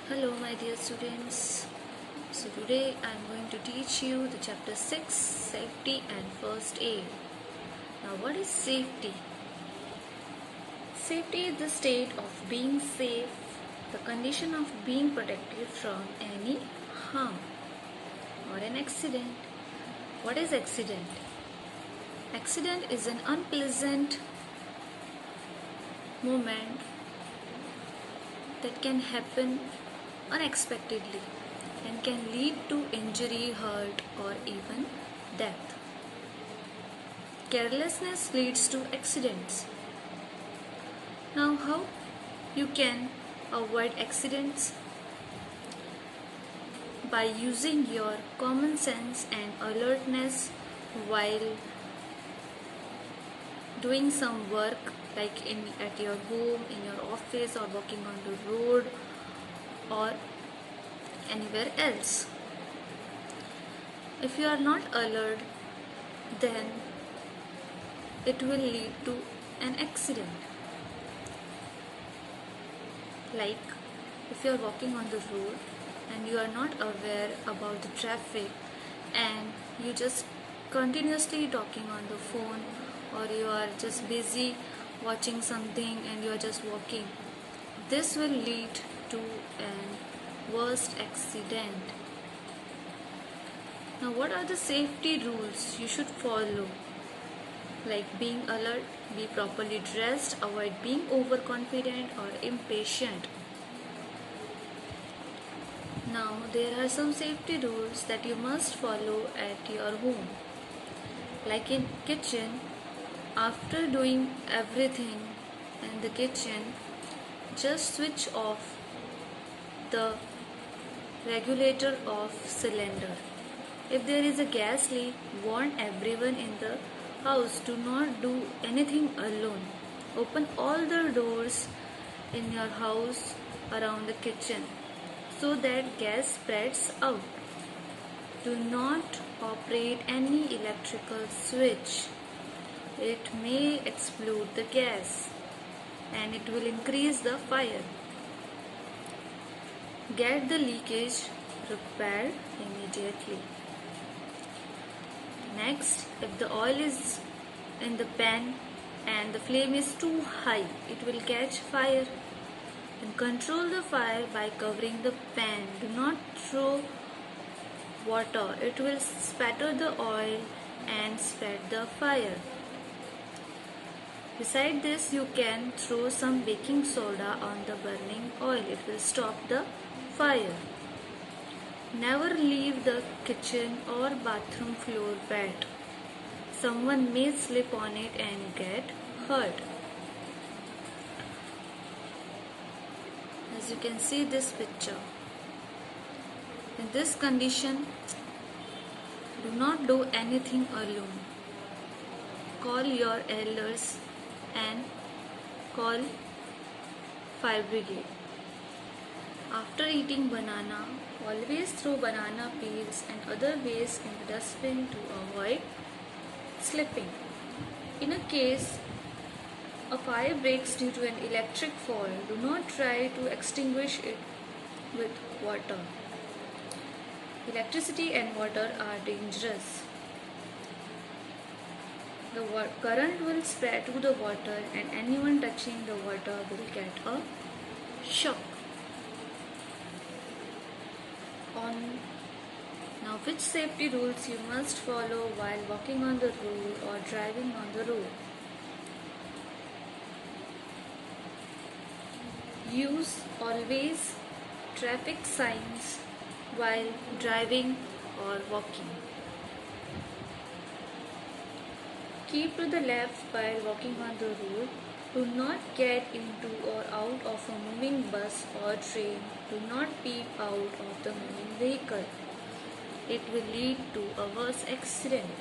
Hello my dear students. So today I am going to teach you the chapter 6, Safety and First Aid. Now what is safety? Safety is the state of being safe, the condition of being protected from any harm or an accident. What is accident? Accident is an unpleasant moment that can happen unexpectedly and can lead to injury, hurt, or even death. Carelessness leads to accidents. Now, how you can avoid accidents? By using your common sense and alertness while doing some work like at your home, in your office, or walking on the road, or anywhere else. If you are not alert, then it will lead to an accident. Like if you are walking on the road and you are not aware about the traffic and you just continuously talking on the phone, or you are just busy watching something and you are just walking, this will lead to an worst accident. Now what are the safety rules you should follow? Like being alert, be properly dressed, avoid being overconfident or impatient. Now there are some safety rules that you must follow at your home. Like in kitchen, after doing everything in the kitchen, just switch off the regulator of cylinder. If there is a gas leak, warn everyone in the house. Do not do anything alone. Open all the doors in your house around the kitchen so that gas spreads out. Do not operate any electrical switch. It may explode the gas and it will increase the fire. Get the leakage repaired immediately. Next, if the oil is in the pan and the flame is too high, it will catch fire. Then control the fire by covering the pan. Do not throw water. It will spatter the oil and spread the fire. Beside this, you can throw some baking soda on the burning oil. It will stop the fire. Never leave the kitchen or bathroom floor wet. Someone may slip on it and get hurt. As you can see this picture. In this condition, do not do anything alone. Call your elders and call fire brigade. After eating banana, always throw banana peels and other waste in the dustbin to avoid slipping. In a case a fire breaks due to an electric fall, do not try to extinguish it with water. Electricity and water are dangerous. The current will spread to the water and anyone touching the water will get a shock. Now, which safety rules you must follow while walking on the road or driving on the road? Use always traffic signs while driving or walking. Keep to the left while walking on the road. Do not get into or out of a moving bus or train. Do not peep out of the moving vehicle. It will lead to a worse accident.